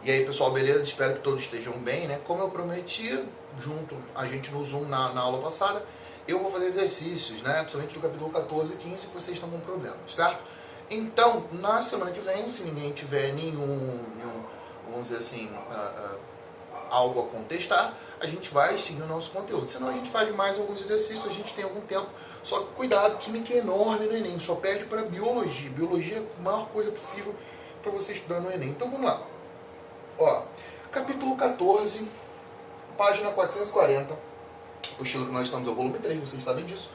E aí, pessoal, beleza? Espero que todos estejam bem, né? Como eu prometi, junto a gente no Zoom na aula passada, eu vou fazer exercícios, né? Principalmente do capítulo 14 e 15, que vocês estão com problemas, certo? Então, na semana que vem, se ninguém tiver nenhum vamos dizer assim, algo a contestar, a gente vai seguir o nosso conteúdo. Senão a gente faz mais alguns exercícios, a gente tem algum tempo. Só que cuidado, química é enorme no Enem, só perde para biologia. Biologia é a maior coisa possível para você estudar no Enem. Então vamos lá. Ó, capítulo 14, página 440, apostila que nós estamos ao volume 3, vocês sabem disso.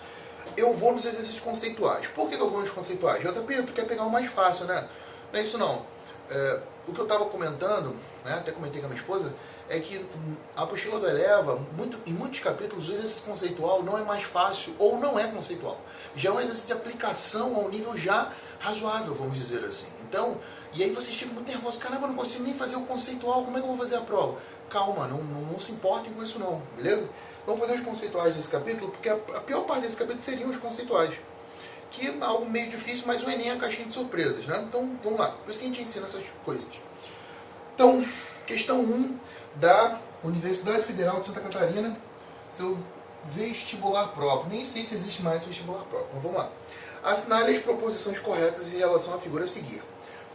Eu vou nos exercícios conceituais. Por que eu vou nos conceituais? JP, tu quer pegar o mais fácil, né? Não é isso não. O que eu estava comentando, né, até comentei com a minha esposa, é que a apostila do Eleva, em muitos capítulos, o exercício conceitual não é mais fácil ou não é conceitual. Já é um exercício de aplicação a um nível já razoável, vamos dizer assim. Então, e aí vocês ficam muito nervosos, caramba, eu não consigo nem fazer o conceitual, como é que eu vou fazer a prova? Calma, não se importem com isso não, beleza? Vamos fazer os conceituais desse capítulo, porque a pior parte desse capítulo seriam os conceituais. Que é algo meio difícil, mas o Enem é a caixinha de surpresas, né? Então, vamos lá. Por isso que a gente ensina essas coisas. Então, questão 1 da Universidade Federal de Santa Catarina, seu vestibular próprio. Nem sei se existe mais vestibular próprio, mas vamos lá. Assinale as proposições corretas em relação à figura a seguir.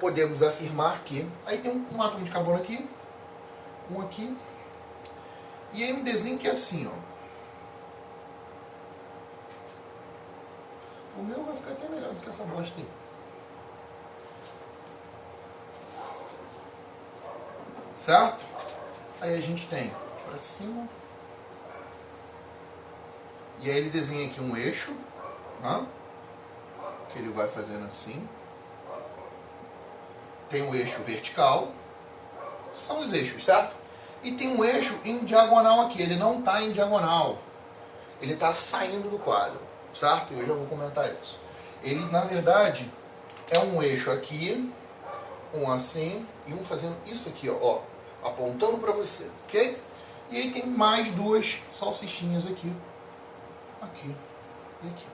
Podemos afirmar que... Aí tem um átomo de carbono aqui, um aqui, e aí um desenho que é assim, ó. O meu vai ficar até melhor do que essa bosta aí. Certo? Aí a gente tem para cima. E aí ele desenha aqui um eixo, né? Que ele vai fazendo assim. Tem um eixo vertical. São os eixos, certo? E tem um eixo em diagonal aqui. Ele não está em diagonal. Ele está saindo do quadro. Certo? Eu já vou comentar isso. Ele, na verdade, é um eixo aqui, um assim, e um fazendo isso aqui, ó, apontando para você, ok? E aí tem mais duas salsichinhas aqui, aqui e aqui.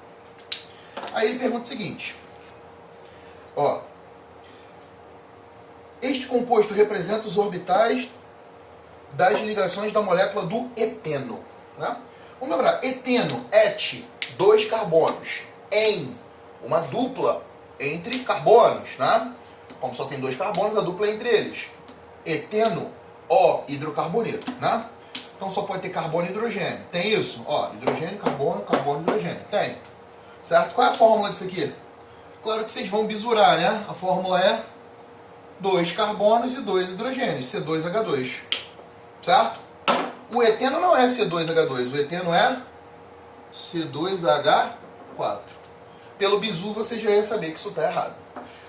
Aí ele pergunta o seguinte, ó, este composto representa os orbitais das ligações da molécula do eteno, né? Vamos lembrar, eteno, et, 2 carbonos, em uma dupla entre carbonos, né? Como só tem 2 carbonos, a dupla é entre eles. Eteno, O, hidrocarboneto, né? Então só pode ter carbono e hidrogênio. Tem isso? Ó, hidrogênio, carbono, carbono, hidrogênio. Tem. Certo? Qual é a fórmula disso aqui? Claro que vocês vão bisurar, né? A fórmula é 2 carbonos e 2 hidrogênios, C2H2. Certo? O eteno não é C2H2, o eteno é C2H4. Pelo bizu você já ia saber que isso está errado.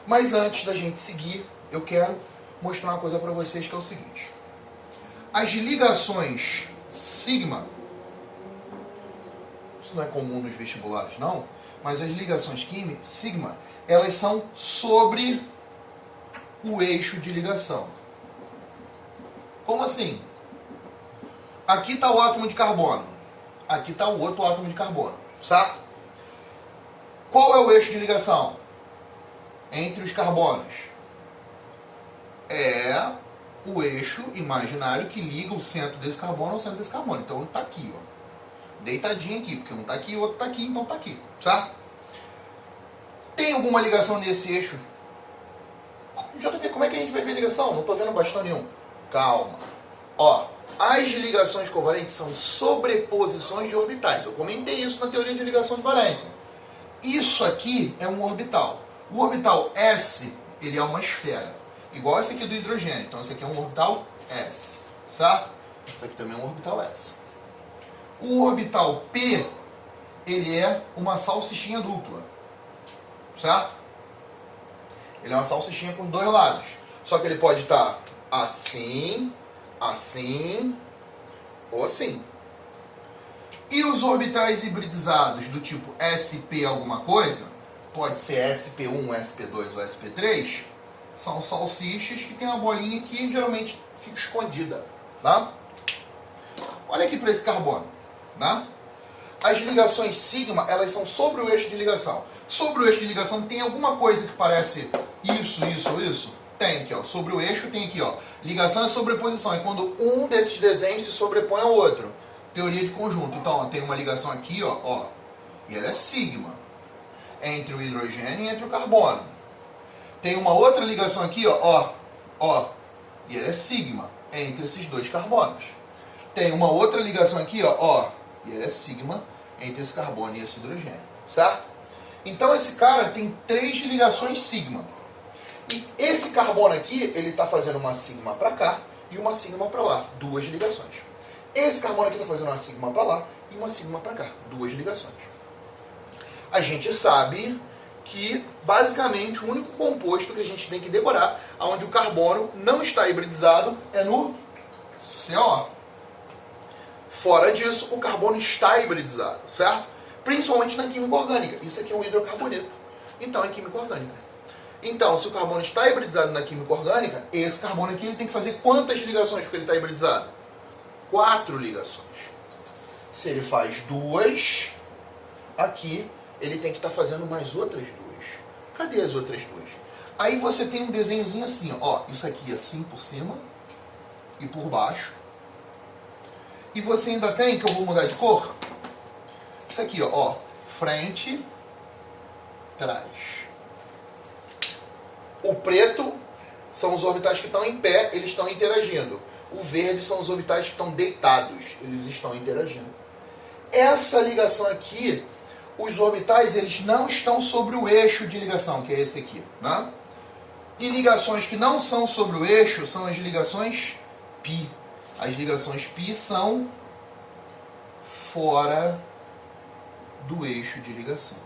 Mas antes da gente seguir, eu quero mostrar uma coisa para vocês que é o seguinte. As ligações sigma, isso não é comum nos vestibulares não, mas as ligações sigma, elas são sobre o eixo de ligação. Como assim? Aqui está o átomo de carbono. Aqui está o outro átomo de carbono. Certo? Qual é o eixo de ligação entre os carbonos? É o eixo imaginário que liga o centro desse carbono ao centro desse carbono. Então está aqui, ó. Deitadinho aqui, porque um está aqui, o outro está aqui, então está aqui. Certo? Tem alguma ligação nesse eixo? JP, como é que a gente vai ver ligação? Não estou vendo bastão nenhum. Calma. Ó, as ligações covalentes são sobreposições de orbitais. Eu comentei isso na teoria de ligação de valência. Isso aqui é um orbital. O orbital S, ele é uma esfera. Igual esse aqui do hidrogênio. Então esse aqui é um orbital S. Certo? Isso aqui também é um orbital S. O orbital P, ele é uma salsichinha dupla. Certo? Ele é uma salsichinha com 2 lados. Só que ele pode estar assim, assim ou assim. E os orbitais hibridizados do tipo sp alguma coisa, pode ser sp1, sp2 ou sp3, são salsichas que tem uma bolinha que geralmente fica escondida. Tá? Olha aqui para esse carbono. Tá? As ligações sigma, elas são sobre o eixo de ligação. Sobre o eixo de ligação tem alguma coisa que parece isso, isso ou isso? Tem aqui, ó, sobre o eixo tem aqui, ó, ligação e sobreposição. É quando um desses desenhos se sobrepõe ao outro. Teoria de conjunto. Então, ó, tem uma ligação aqui, ó, e ela é sigma. Entre o hidrogênio e entre o carbono. Tem uma outra ligação aqui, ó, e ela é sigma. Entre esses dois carbonos. Tem uma outra ligação aqui, ó, e ela é sigma entre esse carbono e esse hidrogênio, certo? Então esse cara tem 3 ligações sigma. E esse carbono aqui, ele está fazendo uma sigma para cá e uma sigma para lá, 2 ligações. Esse carbono aqui está fazendo uma sigma para lá e uma sigma para cá, 2 ligações. A gente sabe que, basicamente, o único composto que a gente tem que decorar, onde o carbono não está hibridizado, é no CO. Fora disso, o carbono está hibridizado, certo? Principalmente na química orgânica. Isso aqui é um hidrocarboneto. Então, é química orgânica. Então, se o carbono está hibridizado na química orgânica, esse carbono aqui ele tem que fazer quantas ligações porque ele está hibridizado? 4 ligações. Se ele faz 2, aqui ele tem que estar fazendo mais outras 2. Cadê as outras 2? Aí você tem um desenhozinho assim, ó. Isso aqui assim por cima e por baixo. E você ainda tem, que eu vou mudar de cor, isso aqui, ó, frente, trás. O preto são os orbitais que estão em pé, eles estão interagindo. O verde são os orbitais que estão deitados, eles estão interagindo. Essa ligação aqui, os orbitais, eles não estão sobre o eixo de ligação, que é esse aqui, né? E ligações que não são sobre o eixo são as ligações π. As ligações π são fora do eixo de ligação.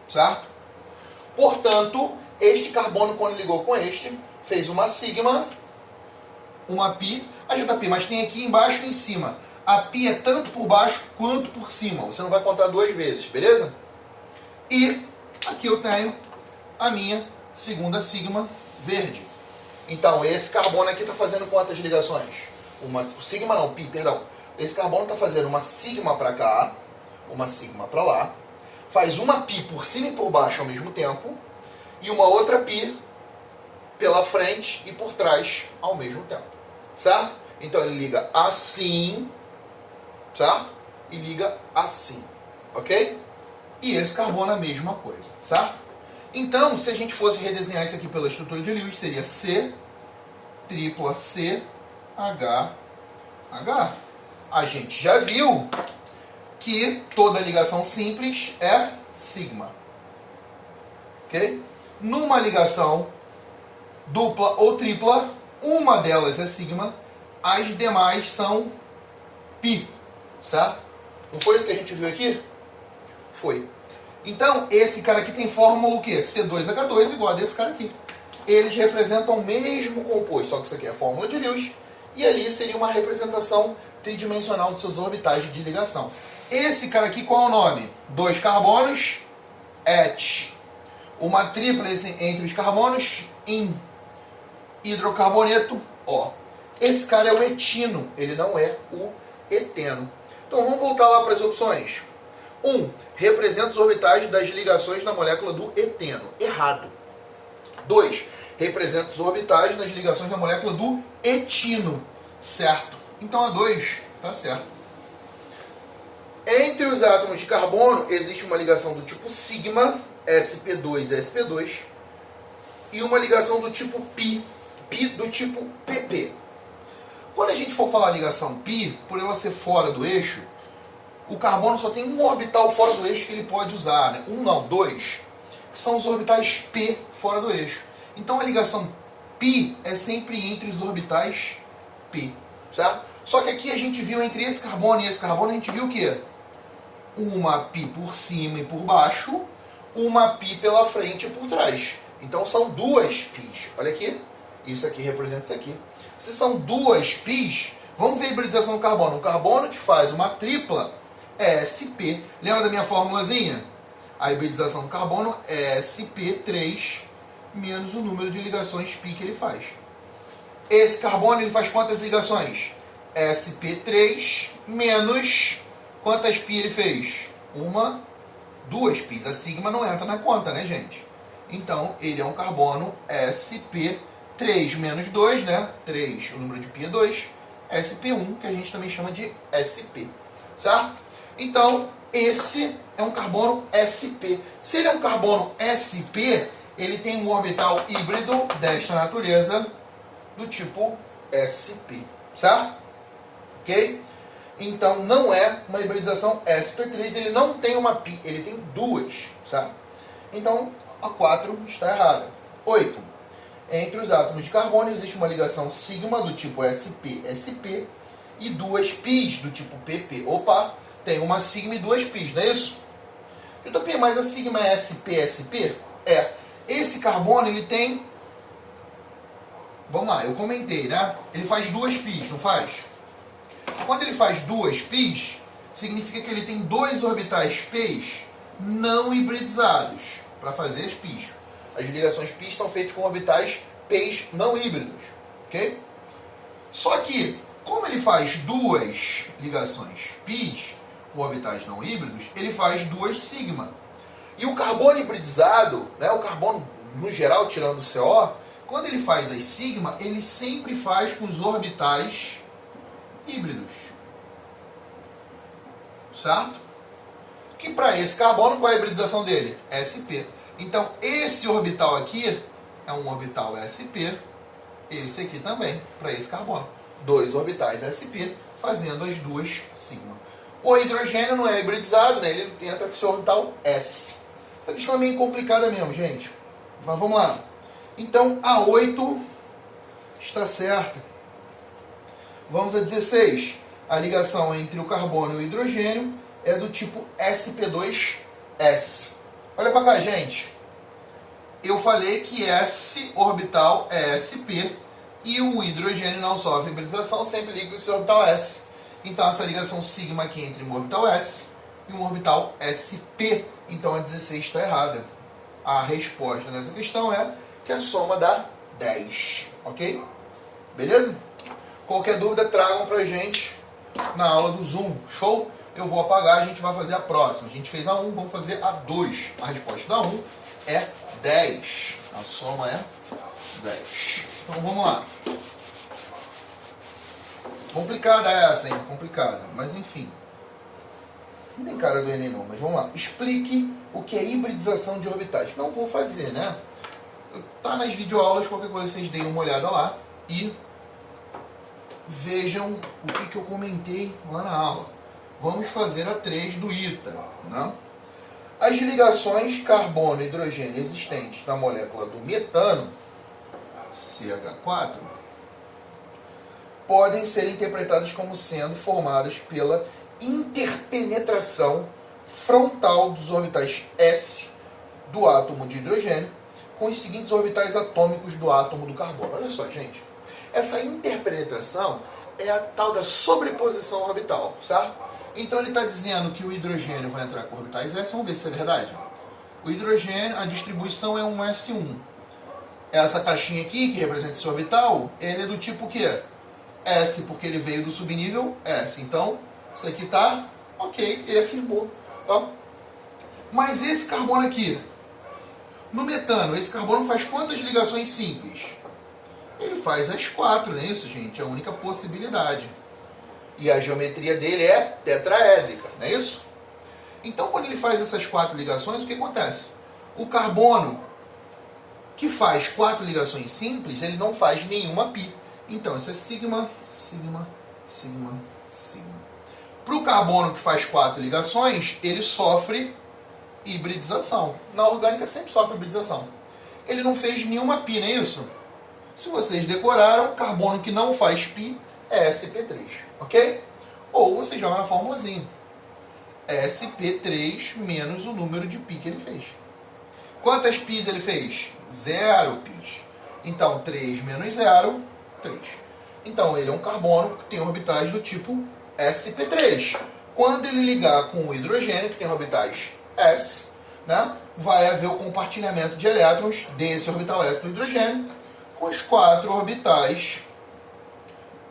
Certo? Portanto, este carbono, quando ligou com este, fez uma sigma, uma π, a JP, mas tem aqui embaixo e em cima. A π é tanto por baixo quanto por cima. Você não vai contar 2 vezes, beleza? E aqui eu tenho a minha segunda sigma verde. Então, esse carbono aqui está fazendo quantas ligações? Π, perdão. Esse carbono está fazendo uma sigma para cá, uma sigma para lá, faz uma π por cima e por baixo ao mesmo tempo, e uma outra π pela frente e por trás ao mesmo tempo. Certo? Então, ele liga assim, certo? E liga assim, ok? E esse carbono é a mesma coisa, certo? Então, se a gente fosse redesenhar isso aqui pela estrutura de Lewis, seria C, tripla C, H, H. A gente já viu que toda ligação simples é sigma. Ok? Numa ligação dupla ou tripla, uma delas é sigma, as demais são π. Certo? Não foi isso que a gente viu aqui? Foi. Então, esse cara aqui tem fórmula o quê? C2H2 igual a desse cara aqui. Eles representam o mesmo composto, só que isso aqui é a fórmula de Lewis, e ali seria uma representação tridimensional dos seus orbitais de ligação. Esse cara aqui, qual é o nome? 2 carbonos, et. Uma tríplice entre os carbonos, in. Hidrocarboneto, O. Esse cara é o etino, ele não é o eteno. Então, vamos voltar lá para as opções. 1. Representa os orbitais das ligações na molécula do eteno. Errado. 2. Representa os orbitais das ligações na molécula do etino. Certo. Então a 2 está certo. Entre os átomos de carbono existe uma ligação do tipo sigma, sp2-sp2, e uma ligação do tipo π, π do tipo pp. Quando a gente for falar ligação π, por ela ser fora do eixo, o carbono só tem um orbital fora do eixo que ele pode usar, né? 2, que são os orbitais p fora do eixo. Então a ligação π é sempre entre os orbitais p, certo? Só que aqui a gente viu entre esse carbono e esse carbono, a gente viu o quê? Uma π por cima e por baixo, uma π pela frente e por trás. Então são 2 π's. Olha aqui, isso aqui representa isso aqui. Se são 2 π's, vamos ver a hibridização do carbono. O carbono que faz uma tripla é sp. Lembra da minha formulazinha? A hibridização do carbono é sp3 menos o número de ligações π que ele faz. Esse carbono ele faz quantas ligações? sp3 menos quantas π ele fez? 2 π's. A sigma não entra na conta, né, gente? Então, ele é um carbono sp, 3 menos 2, né? 3, o número de π é 2, sp1, que a gente também chama de sp, certo? Então, esse é um carbono sp. Se ele é um carbono sp, ele tem um orbital híbrido desta natureza, do tipo sp, certo? Ok? Então, não é uma hibridização sp3, ele não tem uma π, ele tem duas, certo? Então, a 4 está errada. 8. Entre os átomos de carbono existe uma ligação sigma do tipo sp-sp e duas πs do tipo pp. Opa, tem uma sigma e duas πs, não é isso? Utopia, mas a sigma é sp-sp? É. Esse carbono, ele tem... Vamos lá, eu comentei, né? Ele faz duas πs, não faz? Quando ele faz duas πs, significa que ele tem dois orbitais πs não hibridizados para fazer as πs. As ligações πs são feitas com orbitais πs não híbridos, ok? Só que, como ele faz duas ligações πs com orbitais não híbridos, ele faz duas sigma. E o carbono hibridizado, né, o carbono no geral, tirando o CO, quando ele faz as sigma, ele sempre faz com os orbitais híbridos. Certo? Que para esse carbono, qual é a hibridização dele? sp. Então, esse orbital aqui é um orbital sp, esse aqui também, para esse carbono. Dois orbitais sp, fazendo as duas sigma. O hidrogênio não é hibridizado, né? Ele entra com seu orbital s. Essa questão é meio complicada mesmo, gente. Mas vamos lá. Então, a 8 está certa. Vamos a 16. A ligação entre o carbono e o hidrogênio é do tipo sp2s. Olha para cá, gente. Eu falei que esse orbital é sp e o hidrogênio não sofre hibridização, sempre liga com seu orbital s. Então, essa ligação sigma aqui entre um orbital s e um orbital sp. Então, a 16 está errada. A resposta dessa questão é que a soma dá 10. Ok? Beleza? Qualquer dúvida, tragam pra gente na aula do Zoom. Show? Eu vou apagar, a gente vai fazer a próxima. A gente fez a 1, vamos fazer a 2. A resposta da 1 é 10. A soma é 10. Então vamos lá. Complicada essa, hein? Complicada. Mas enfim. Não tem cara do Enem não, mas vamos lá. Explique o que é hibridização de orbitais. Não vou fazer, né? Tá nas videoaulas, qualquer coisa vocês deem uma olhada lá e vejam o que eu comentei lá na aula. Vamos fazer a 3 do ITA. Né? As ligações carbono e hidrogênio existentes na molécula do metano, CH4, podem ser interpretadas como sendo formadas pela interpenetração frontal dos orbitais S do átomo de hidrogênio com os seguintes orbitais atômicos do átomo do carbono. Olha só, gente. Essa interpenetração é a tal da sobreposição orbital, certo? Então ele está dizendo que o hidrogênio vai entrar com orbitais S. Vamos ver se é verdade. O hidrogênio, a distribuição é um S1. Essa caixinha aqui, que representa esse orbital, ele é do tipo o quê? S, porque ele veio do subnível S. Então, isso aqui está ok, ele afirmou. Tá? Mas esse carbono aqui, no metano, esse carbono faz quantas ligações simples? Ele faz as 4, não é isso, gente? É a única possibilidade. E a geometria dele é tetraédrica, não é isso? Então, quando ele faz essas 4 ligações, o que acontece? O carbono que faz 4 ligações simples, ele não faz nenhuma π. Então, isso é sigma, sigma, sigma, sigma. Para o carbono que faz 4 ligações, ele sofre hibridização. Na orgânica sempre sofre hibridização. Ele não fez nenhuma π, não é isso? Se vocês decoraram, carbono que não faz π é sp3, ok? Ou você joga na formulazinha. sp3 menos o número de π que ele fez. Quantas πs ele fez? 0 πs. Então, 3 menos 0, 3. Então, ele é um carbono que tem orbitais do tipo sp3. Quando ele ligar com o hidrogênio, que tem orbitais s, né, vai haver o compartilhamento de elétrons desse orbital s do hidrogênio com os 4 orbitais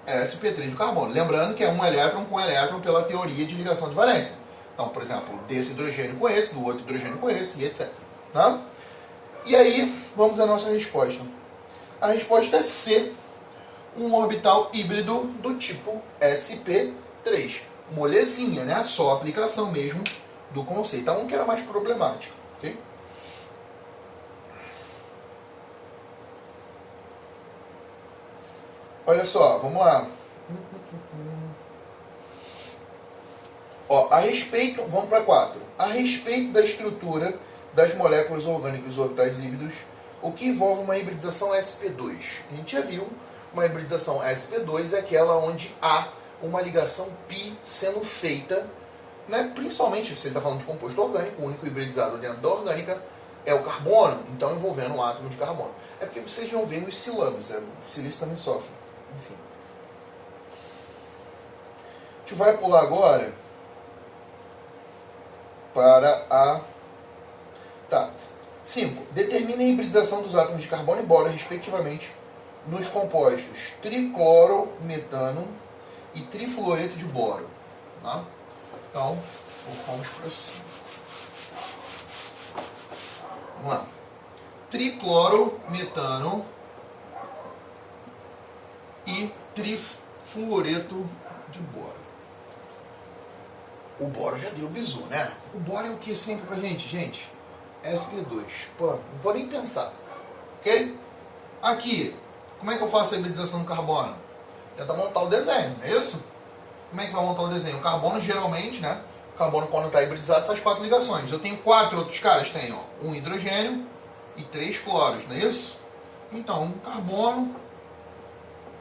sp3 do carbono. Lembrando que é um elétron com elétron pela teoria de ligação de valência. Então, por exemplo, desse hidrogênio com esse, do outro hidrogênio com esse, e etc. Tá? E aí, vamos à nossa resposta. A resposta é C, um orbital híbrido do tipo sp3. Molezinha, né? Só a aplicação mesmo do conceito. Um que era mais problemático, ok? Olha só, vamos lá. Ó, a respeito, vamos para 4. A respeito da estrutura das moléculas orgânicas dos orbitais híbridos, o que envolve uma hibridização sp2. A gente já viu, uma hibridização sp2 é aquela onde há uma ligação π sendo feita, né? Principalmente se você está falando de composto orgânico, o único hibridizado dentro da orgânica é o carbono, então envolvendo um átomo de carbono. É porque vocês não veem os silanos, o silício também sofre. Enfim. A gente vai pular agora para a... Tá. 5. Determine a hibridização dos átomos de carbono e boro, respectivamente, nos compostos triclorometano e trifluoreto de boro. Tá? Então, vamos para 5. Vamos lá. Triclorometano e trifluoreto de boro. O boro já deu bizu, né? O boro é o que sempre pra gente? Gente, sp2. Pô, não vou nem pensar. Ok? Aqui, como é que eu faço a hibridização do carbono? Tenta montar o desenho, não é isso? Como é que vai montar o desenho? O carbono geralmente, né? O carbono quando está hibridizado faz 4 ligações. Eu tenho 4 outros caras, tem ó, um hidrogênio e 3 cloros, não é isso? Então, um carbono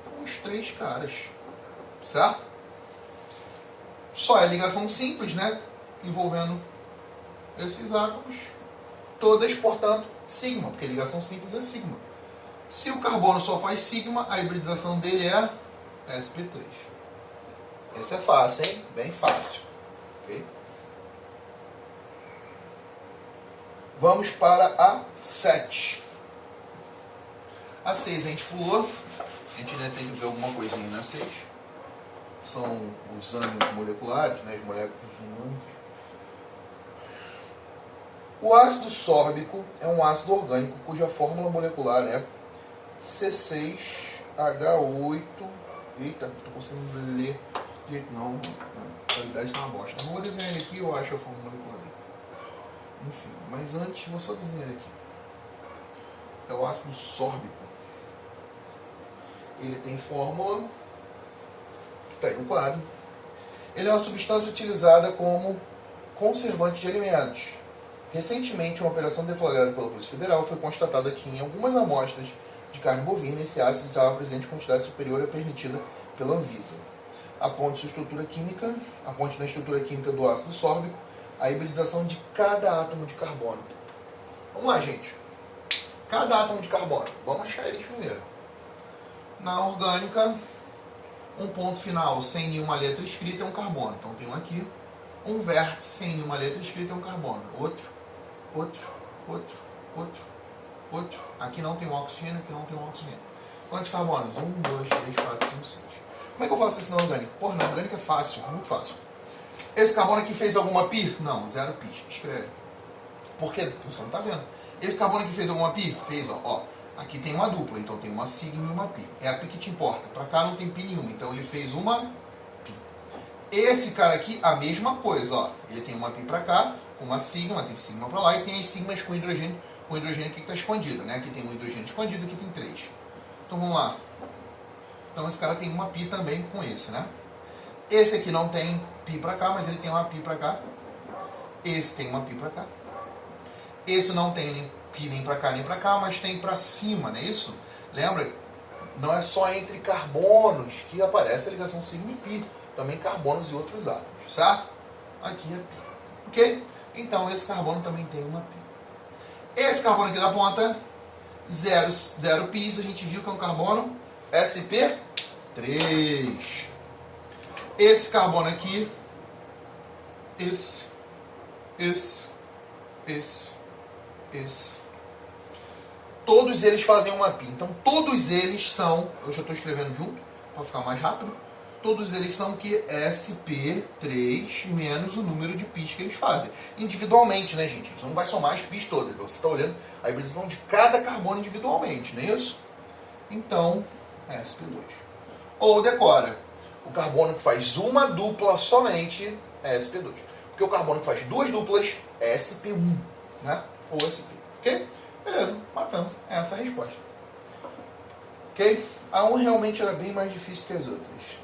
com os 3 caras. Certo? Só é ligação simples, né? Envolvendo esses átomos. Todas, portanto, sigma, porque ligação simples é sigma. Se o carbono só faz sigma, a hibridização dele é sp3. Esse é fácil, hein? Bem fácil. Okay? Vamos para a 7. A 6 a gente pulou. A gente ainda tem que ver alguma coisinha na 6. São os ânions moleculares, né? As moléculas de ânions. O ácido sórbico é um ácido orgânico cuja fórmula molecular é C6H8. Eita, não estou conseguindo ler direito não. A qualidade está uma bosta. Não vou desenhar ele aqui, eu acho a fórmula molecular. Enfim, mas antes vou só desenhar ele aqui. É o ácido sórbico. Ele tem fórmula que está aí no quadro. Ele é uma substância utilizada como conservante de alimentos. Recentemente, uma operação deflagrada pela Polícia Federal foi constatada que em algumas amostras de carne bovina esse ácido estava presente em quantidade superior à permitida pela Anvisa. Aponte na estrutura química do ácido sórbico, a hibridização de cada átomo de carbono. Vamos lá, gente. Cada átomo de carbono. Vamos achar eles primeiro. Na orgânica, um ponto final sem nenhuma letra escrita é um carbono. Então tem um aqui. Um vértice sem nenhuma letra escrita é um carbono. Outro. Aqui não tem um oxigênio, aqui não tem um oxigênio. Quantos carbonos? 1, 2, 3, 4, 5, 6. Como é que eu faço isso na orgânica? Porra, na orgânica é fácil, muito fácil. Esse carbono aqui fez alguma pi? Não, 0 pi. Escreve. Por quê? Porque você não está vendo. Esse carbono aqui fez alguma pi? Fez, ó. Aqui tem uma dupla, então tem uma sigma e uma pi. É a pi que te importa. Para cá não tem pi nenhuma, então ele fez uma pi. Esse cara aqui, a mesma coisa, ó. Ele tem uma pi para cá, com uma sigma, tem sigma para lá, e tem as sigmas com hidrogênio aqui que está escondido, né? Aqui tem um hidrogênio escondido, aqui tem 3. Então vamos lá. Então esse cara tem uma pi também com esse, né? Esse aqui não tem pi para cá, mas ele tem uma pi para cá. Esse tem uma pi para cá. Esse não tem nem pi nem para cá nem para cá, mas tem para cima, não é isso? Lembra? Não é só entre carbonos que aparece a ligação sigma e pi. Também carbonos e outros átomos, certo? Aqui é pi. Ok? Então esse carbono também tem uma pi. Esse carbono aqui da ponta, 0 pi, a gente viu que é um carbono sp3. Esse carbono aqui, esse. Todos eles fazem uma pi. Então todos eles são, eu já estou escrevendo junto, para ficar mais rápido. todos eles são que sp3 menos o número de pis que eles fazem. Individualmente, né, gente? Você não vai somar as pis todas. Você está olhando a hibridação de cada carbono individualmente, não é isso? Então, sp2. Ou decora, o carbono que faz uma dupla somente é sp2. Porque o carbono que faz duas duplas é sp1, né? Ou sp. Ok? Beleza, matamos essa resposta. Ok? A 1 realmente era bem mais difícil que as outras.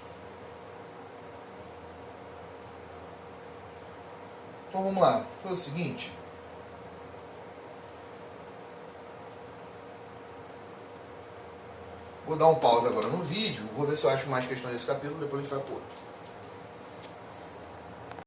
Então vamos lá. Foi o seguinte. Vou dar um pause agora no vídeo. Vou ver se eu acho mais questões desse capítulo. Depois a gente vai para o outro.